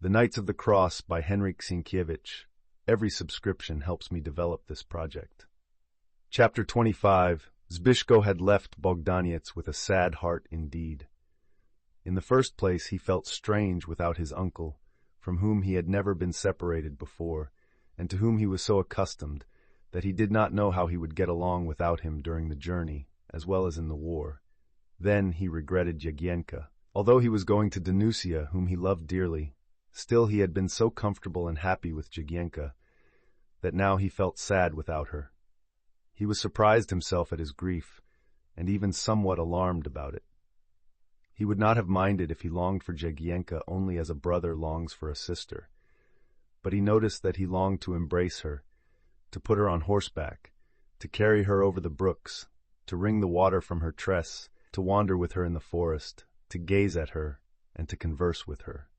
The Knights of the Cross by Henryk Sienkiewicz. Every subscription helps me develop this project. Chapter 25. Zbyszko had left Bogdaniec with a sad heart indeed. In the first place, he felt strange without his uncle, from whom he had never been separated before, and to whom he was so accustomed that he did not know how he would get along without him during the journey, as well as in the war. Then he regretted Jagiełło. Although he was going to Danusia, whom he loved dearly, still he had been so comfortable and happy with Jagiełło that now he felt sad without her. He was surprised himself at his grief, and even somewhat alarmed about it. He would not have minded if he longed for Jagiełło only as a brother longs for a sister, but he noticed that he longed to embrace her, to put her on horseback, to carry her over the brooks, to wring the water from her tress, to wander with her in the forest, to gaze at her, and to converse with her.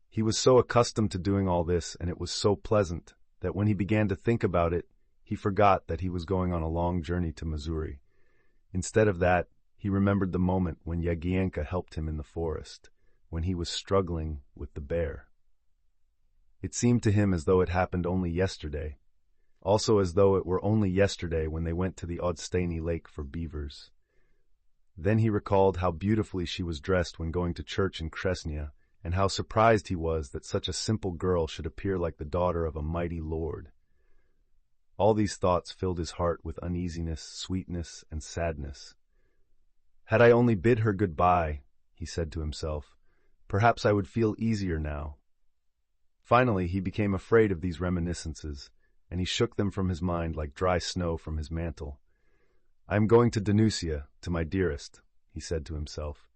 He was so accustomed to doing all this, and it was so pleasant, that when he began to think about it, he forgot that he was going on a long journey to Missouri. Instead of that, he remembered the moment when Jagiełło helped him in the forest, when he was struggling with the bear. It seemed to him as though it happened only yesterday, also as though it were only yesterday when they went to the Odstany lake for beavers. Then he recalled how beautifully she was dressed when going to church in Kresnia, and how surprised he was that such a simple girl should appear like the daughter of a mighty lord. All these thoughts filled his heart with uneasiness, sweetness, and sadness. Had I only bid her goodbye, he said to himself, perhaps I would feel easier now. Finally, he became afraid of these reminiscences, and he shook them from his mind like dry snow from his mantle. I am going to Danusia, to my dearest, he said to himself.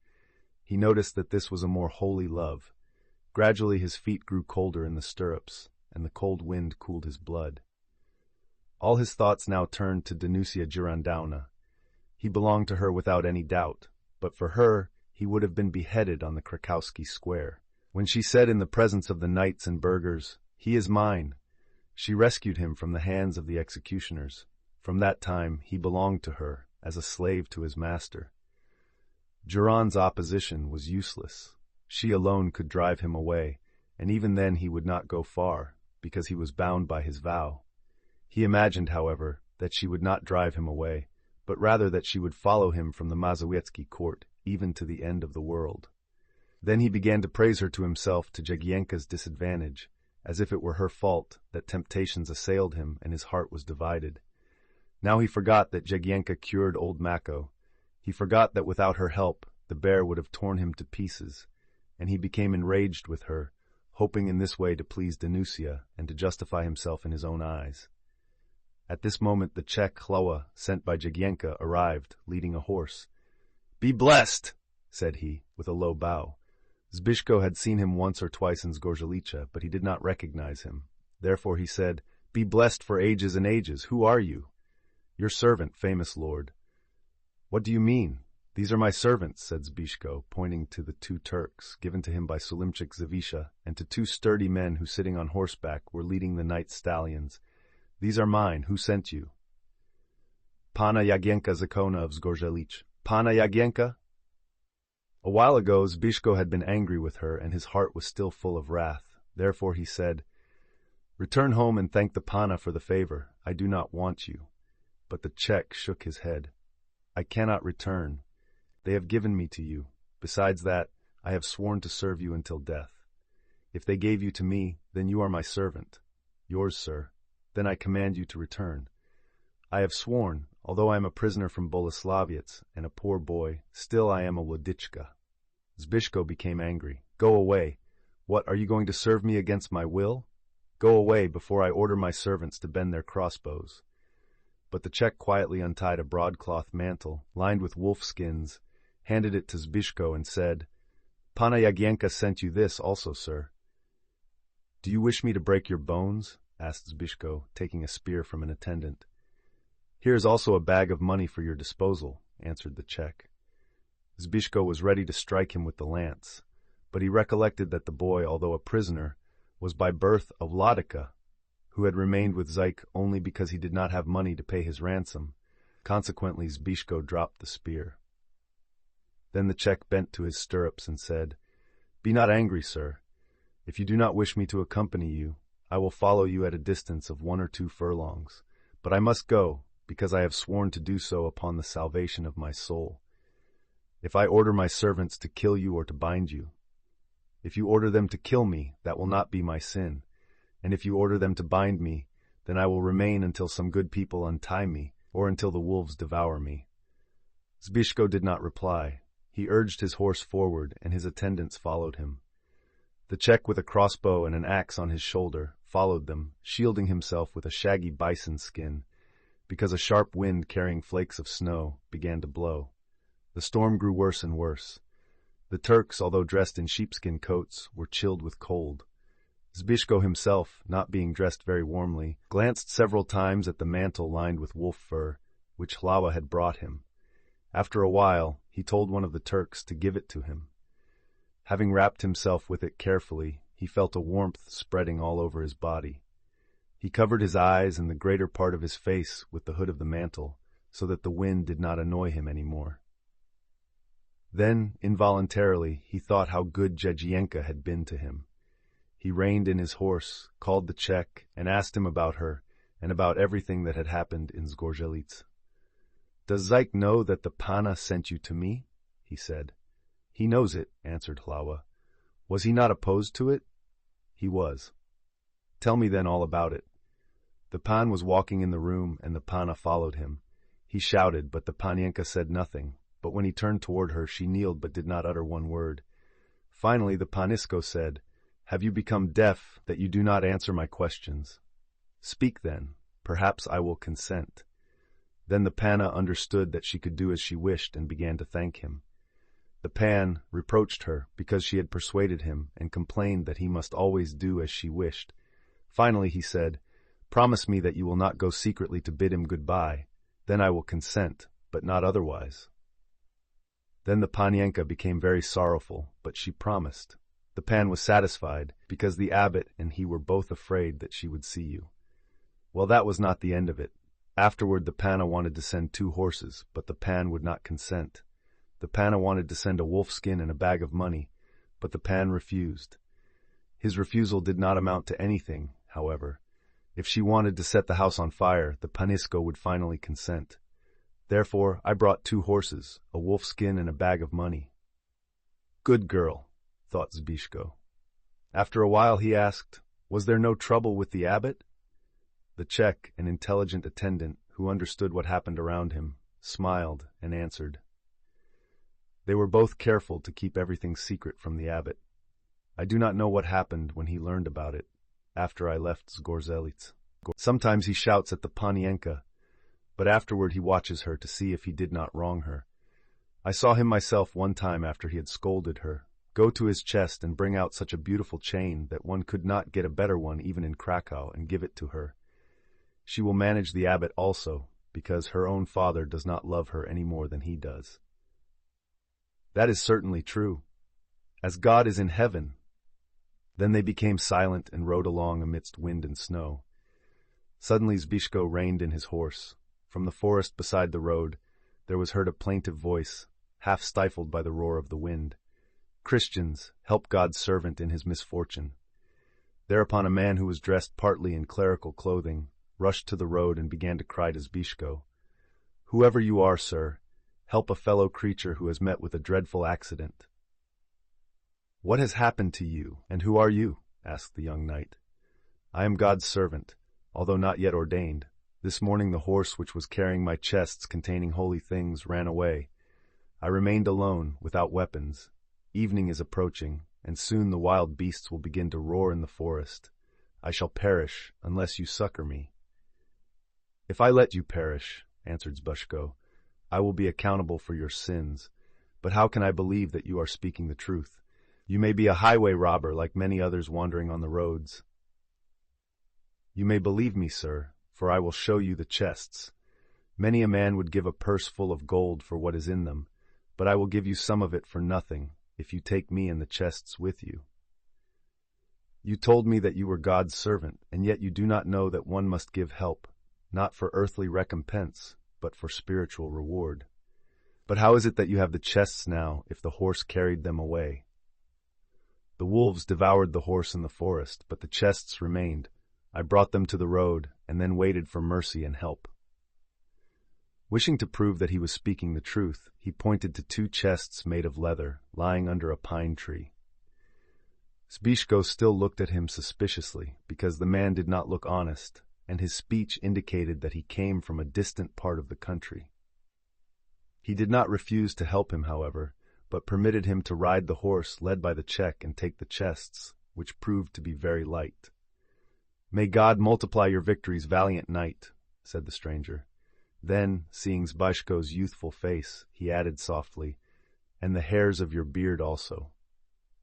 He noticed that this was a more holy love. Gradually his feet grew colder in the stirrups, and the cold wind cooled his blood. All his thoughts now turned to Danusia Girondowna. He belonged to her without any doubt, but for her he would have been beheaded on the Krakowski Square. When she said in the presence of the knights and burghers, "He is mine," she rescued him from the hands of the executioners. From that time he belonged to her as a slave to his master. Giron's opposition was useless. She alone could drive him away, and even then he would not go far, because he was bound by his vow. He imagined, however, that she would not drive him away, but rather that she would follow him from the Mazowiecki court, even to the end of the world. Then he began to praise her to himself to Jagiełło's disadvantage, as if it were her fault that temptations assailed him and his heart was divided. Now he forgot that Jagiełło cured old Mako. He forgot that without her help, the bear would have torn him to pieces, and he became enraged with her, hoping in this way to please Danusia and to justify himself in his own eyes. At this moment the Czech Chloa, sent by Jagiełło, arrived, leading a horse. "Be blessed," said he, with a low bow. Zbyszko had seen him once or twice in Zgorzelce, but he did not recognize him. Therefore he said, "Be blessed for ages and ages. Who are you?" "Your servant, famous lord." "What do you mean? These are my servants," said Zbyszko, pointing to the 2 Turks, given to him by Sulimchik Zawisza, and to 2 sturdy men who, sitting on horseback, were leading the night stallions. "These are mine. Who sent you?" "Panna Jagiełło Zakona of Zgorzelce." "Panna Jagiełło?" A while ago Zbyszko had been angry with her, and his heart was still full of wrath. Therefore he said, "Return home and thank the Panna for the favor. I do not want you." But the Czech shook his head. "I cannot return. They have given me to you. Besides that, I have sworn to serve you until death. If they gave you to me, then you are my servant. Yours, sir. Then I command you to return. I have sworn, although I am a prisoner from Boleslawiec and a poor boy, still I am a Wodiczka." Zbyszko became angry. "Go away. What, are you going to serve me against my will? Go away before I order my servants to bend their crossbows." But the Czech quietly untied a broadcloth mantle, lined with wolf skins, handed it to Zbyszko and said, "Panna Jagiełło sent you this also, sir." "Do you wish me to break your bones?" asked Zbyszko, taking a spear from an attendant. "Here is also a bag of money for your disposal," answered the Czech. Zbyszko was ready to strike him with the lance, but he recollected that the boy, although a prisoner, was by birth a Wladyka, who had remained with Zyk only because he did not have money to pay his ransom. Consequently, Zbyszko dropped the spear. Then the Czech bent to his stirrups and said, "Be not angry, sir. If you do not wish me to accompany you, I will follow you at a distance of 1 or 2 furlongs. But I must go, because I have sworn to do so upon the salvation of my soul. If I order my servants to kill you or to bind you, if you order them to kill me, that will not be my sin. And if you order them to bind me, then I will remain until some good people untie me, or until the wolves devour me." Zbyszko did not reply. He urged his horse forward, and his attendants followed him. The Czech with a crossbow and an axe on his shoulder followed them, shielding himself with a shaggy bison skin, because a sharp wind carrying flakes of snow began to blow. The storm grew worse and worse. The Turks, although dressed in sheepskin coats, were chilled with cold. Zbyszko himself, not being dressed very warmly, glanced several times at the mantle lined with wolf fur, which Hlawa had brought him. After a while, he told one of the Turks to give it to him. Having wrapped himself with it carefully, he felt a warmth spreading all over his body. He covered his eyes and the greater part of his face with the hood of the mantle, so that the wind did not annoy him any more. Then, involuntarily, he thought how good Jagiełło had been to him. He reined in his horse, called the Czech, and asked him about her, and about everything that had happened in Zgorzelec. "Does Zyk know that the Pana sent you to me?" he said. "He knows it," answered Hlawa. "Was he not opposed to it?" "He was." "Tell me then all about it." The Pan was walking in the room, and the Pana followed him. He shouted, but the Panienka said nothing, but when he turned toward her, she kneeled but did not utter one word. Finally the Panisko said, "Have you become deaf, that you do not answer my questions? Speak then, perhaps I will consent." Then the Pana understood that she could do as she wished and began to thank him. The Pan reproached her because she had persuaded him and complained that he must always do as she wished. Finally he said, "Promise me that you will not go secretly to bid him goodbye. Then I will consent, but not otherwise." Then the Panienka became very sorrowful, but she promised. The Pan was satisfied, because the abbot and he were both afraid that she would see you. Well, that was not the end of it. Afterward the Pana wanted to send 2 horses, but the Pan would not consent. The Pana wanted to send a wolf skin and a bag of money, but the Pan refused. His refusal did not amount to anything, however. If she wanted to set the house on fire, the Panisko would finally consent. Therefore I brought 2 horses, a wolf skin and a bag of money. "Good girl," thought Zbyszko. After a while he asked, "Was there no trouble with the abbot?" The Czech, an intelligent attendant, who understood what happened around him, smiled and answered. They were both careful to keep everything secret from the abbot. I do not know what happened when he learned about it, after I left Zgorzelec. Sometimes he shouts at the Panienka, but afterward he watches her to see if he did not wrong her. I saw him myself one time after he had scolded her, go to his chest and bring out such a beautiful chain that one could not get a better one even in Krakow and give it to her. She will manage the abbot also, because her own father does not love her any more than he does. That is certainly true. As God is in heaven. Then they became silent and rode along amidst wind and snow. Suddenly Zbyszko reined in his horse. From the forest beside the road, there was heard a plaintive voice, half stifled by the roar of the wind. "Christians, help God's servant in his misfortune." Thereupon a man who was dressed partly in clerical clothing rushed to the road and began to cry to Zbyszko, "Whoever you are, sir, help a fellow creature who has met with a dreadful accident." "What has happened to you, and who are you?" asked the young knight. "I am God's servant, although not yet ordained. This morning the horse which was carrying my chests containing holy things ran away. I remained alone, without weapons. Evening is approaching, and soon the wild beasts will begin to roar in the forest. I shall perish unless you succor me." "If I let you perish," answered Zbyszko, "I will be accountable for your sins. But how can I believe that you are speaking the truth? You may be a highway robber like many others wandering on the roads." "You may believe me, sir, for I will show you the chests. Many a man would give a purse full of gold for what is in them, but I will give you some of it for nothing, if you take me and the chests with you." "You told me that you were God's servant, and yet you do not know that one must give help, not for earthly recompense, but for spiritual reward. But how is it that you have the chests now, if the horse carried them away?" The wolves devoured the horse in the forest, but the chests remained. I brought them to the road, and then waited for mercy and help. Wishing to prove that he was speaking the truth, he pointed to 2 chests made of leather, lying under a pine tree. Zbyszko still looked at him suspiciously, because the man did not look honest, and his speech indicated that he came from a distant part of the country. He did not refuse to help him, however, but permitted him to ride the horse led by the Czech and take the chests, which proved to be very light. "May God multiply your victories, valiant knight," said the stranger. Then, seeing Zbyszko's youthful face, he added softly, "and the hairs of your beard also."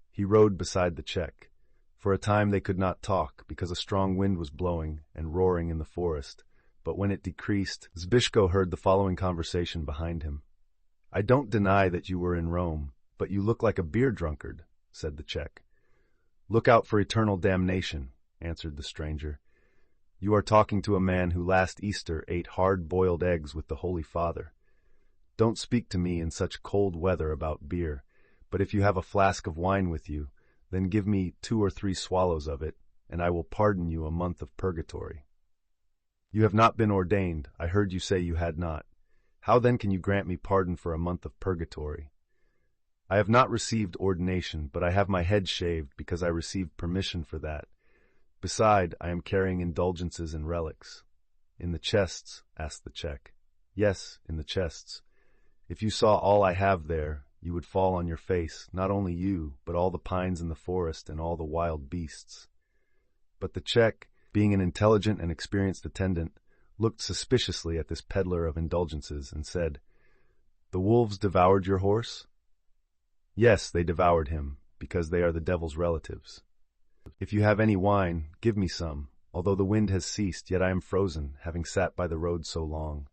He rode beside the Czech. For a time they could not talk, because a strong wind was blowing and roaring in the forest, but when it decreased, Zbyszko heard the following conversation behind him. "I don't deny that you were in Rome, but you look like a beer drunkard," said the Czech. "Look out for eternal damnation," answered the stranger. "You are talking to a man who last Easter ate hard-boiled eggs with the Holy Father. Don't speak to me in such cold weather about beer, but if you have a flask of wine with you, then give me 2 or 3 swallows of it, and I will pardon you a month of purgatory. You have not been ordained, I heard you say you had not. How then can you grant me pardon for a month of purgatory? I have not received ordination, but I have my head shaved because I received permission for that. Beside, I am carrying indulgences and relics." "In the chests?" asked the Czech. "Yes, in the chests. If you saw all I have there, you would fall on your face, not only you, but all the pines in the forest and all the wild beasts." But the Czech, being an intelligent and experienced attendant, looked suspiciously at this peddler of indulgences and said, "The wolves devoured your horse?" "Yes, they devoured him, because they are the devil's relatives. If you have any wine, give me some. Although the wind has ceased, yet I am frozen, having sat by the road so long."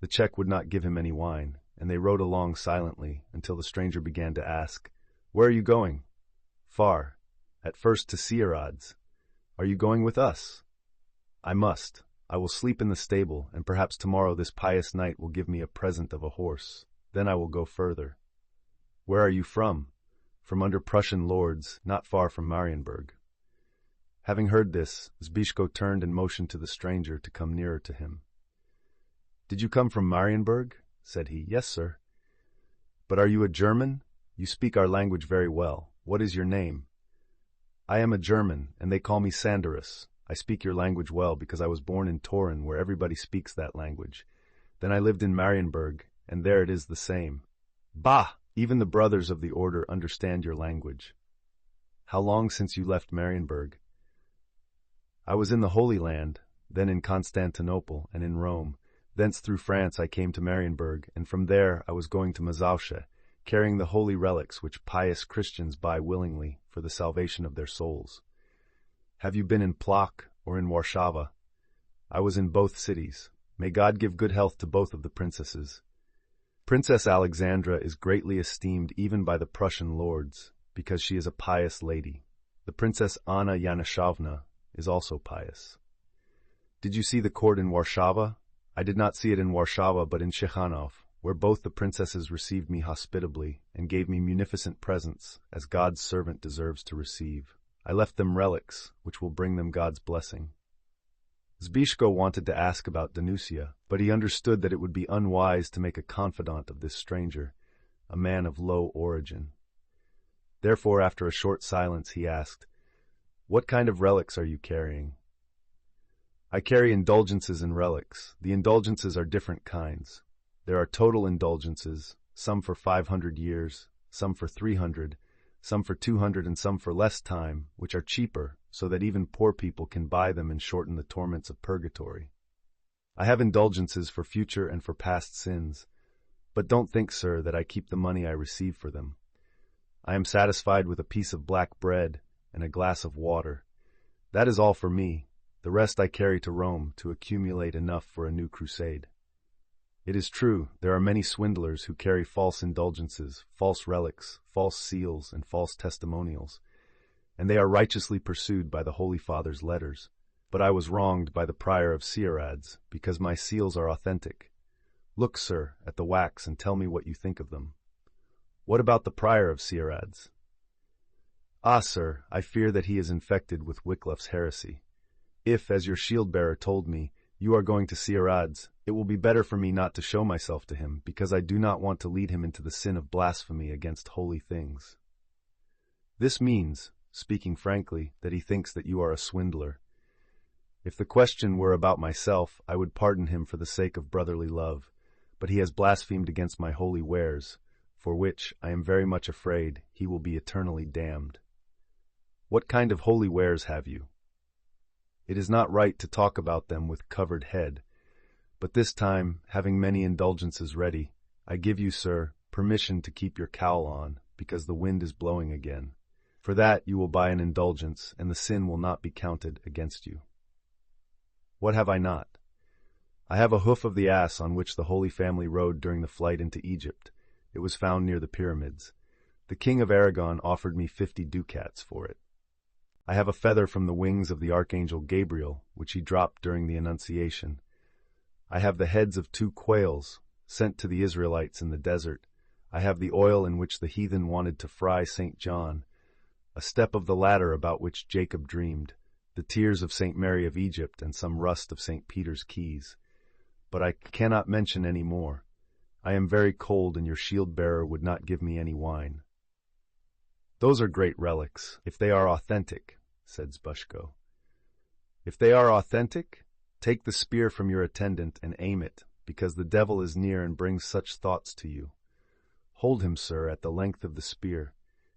The Czech would not give him any wine, and they rode along silently until the stranger began to ask, "Where are you going?" "Far. At first to Sierads." "Are you going with us?" "I must. I will sleep in the stable, and perhaps tomorrow this pious knight will give me a present of a horse. Then I will go further." "Where are you from?" "From under Prussian lords, not far from Marienburg." Having heard this, Zbyszko turned and motioned to the stranger to come nearer to him. "Did you come from Marienburg?" said he. "Yes, sir." "But are you a German? You speak our language very well. What is your name?" "I am a German, and they call me Sanderus. I speak your language well because I was born in Torin, where everybody speaks that language. Then I lived in Marienburg, and there it is the same." "Bah! Even the brothers of the order understand your language." "How long since you left Marienburg?" "I was in the Holy Land, then in Constantinople and in Rome. Thence through France I came to Marienburg, and from there I was going to Mazowsze, carrying the holy relics which pious Christians buy willingly for the salvation of their souls." "Have you been in Plock or in Warszawa?" "I was in both cities. May God give good health to both of the princesses." "Princess Alexandra is greatly esteemed even by the Prussian lords, because she is a pious lady. The Princess Anna Yanishovna is also pious." "Did you see the court in Warszawa?" "I did not see it in Warszawa, but in Ciechanów, where both the princesses received me hospitably and gave me munificent presents, as God's servant deserves to receive. I left them relics, which will bring them God's blessing." Zbyszko wanted to ask about Danusia, but he understood that it would be unwise to make a confidant of this stranger, a man of low origin. Therefore, after a short silence, he asked, "What kind of relics are you carrying?" "I carry indulgences and relics. The indulgences are different kinds. There are total indulgences, some for 500 years, some for 300, some for 200, and some for less time, which are cheaper, so that even poor people can buy them and shorten the torments of purgatory. I have indulgences for future and for past sins, but don't think, sir, that I keep the money I receive for them. I am satisfied with a piece of black bread and a glass of water. That is all for me. The rest I carry to Rome to accumulate enough for a new crusade." It is true, there are many swindlers who carry false indulgences, false relics, false seals, and false testimonials, and they are righteously pursued by the Holy Father's letters. But I was wronged by the prior of Sierads, because my seals are authentic. Look, sir, at the wax and tell me what you think of them." "What about the prior of Sierads?" Ah, sir, I fear that he is infected with Wycliffe's heresy. If, as your shield-bearer told me, you are going to Sierads, it will be better for me not to show myself to him, because I do not want to lead him into the sin of blasphemy against holy things. This means, speaking frankly, that he thinks that you are a swindler. If the question were about myself, I would pardon him for the sake of brotherly love, but he has blasphemed against my holy wares, for which, I am very much afraid, he will be eternally damned. What kind of holy wares have you? It is not right to talk about them with covered head, but this time, having many indulgences ready, I give you, sir, permission to keep your cowl on, because the wind is blowing again. For that you will buy an indulgence, and the sin will not be counted against you. What have I not? I have a hoof of the ass on which the Holy Family rode during the flight into Egypt. It was found near the pyramids. The King of Aragon offered me 50 ducats for it. I have a feather from the wings of the Archangel Gabriel, which he dropped during the Annunciation. I have the heads of 2 quails, sent to the Israelites in the desert. I have the oil in which the heathen wanted to fry St. John, a step of the ladder about which Jacob dreamed, the tears of St. Mary of Egypt, and some rust of St. Peter's keys. But I cannot mention any more. I am very cold, and your shield-bearer would not give me any wine. Those are great relics, if they are authentic, said Zbyszko. If they are authentic, take the spear from your attendant and aim it, because the devil is near and brings such thoughts to you. Hold him, sir, at the length of the spear.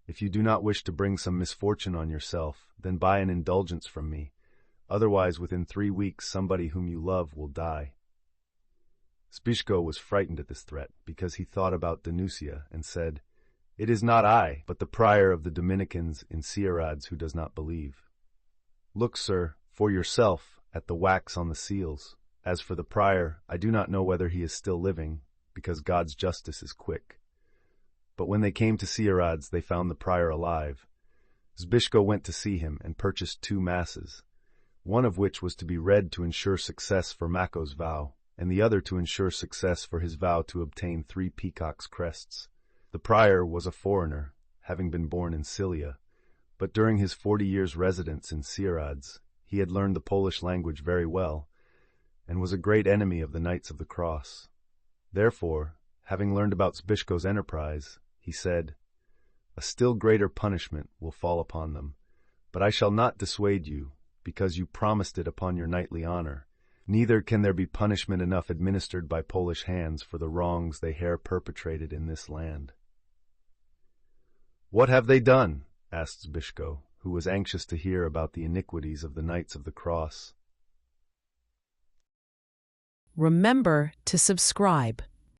If you do not wish to bring some misfortune on yourself, then buy an indulgence from me. Otherwise, within 3 weeks, somebody whom you love will die. Zbyszko was frightened at this threat, because he thought about Danusia, and said, It is not I, but the prior of the Dominicans in Sierads who does not believe. Look, sir, for yourself, at the wax on the seals. As for the prior, I do not know whether he is still living, because God's justice is quick. But when they came to Sierads, they found the prior alive. Zbyszko went to see him and purchased 2 masses, one of which was to be read to ensure success for Mako's vow, and the other to ensure success for his vow to obtain 3 peacocks' crests. The prior was a foreigner, having been born in Cilia, but during his 40 years' residence in Sierads, he had learned the Polish language very well, and was a great enemy of the Knights of the Cross. Therefore, having learned about Zbyszko's enterprise, he said, A still greater punishment will fall upon them, but I shall not dissuade you, because you promised it upon your knightly honor. Neither can there be punishment enough administered by Polish hands for the wrongs they have perpetrated in this land. What have they done? Asked Zbyszko, who was anxious to hear about the iniquities of the Knights of the Cross. Remember to subscribe.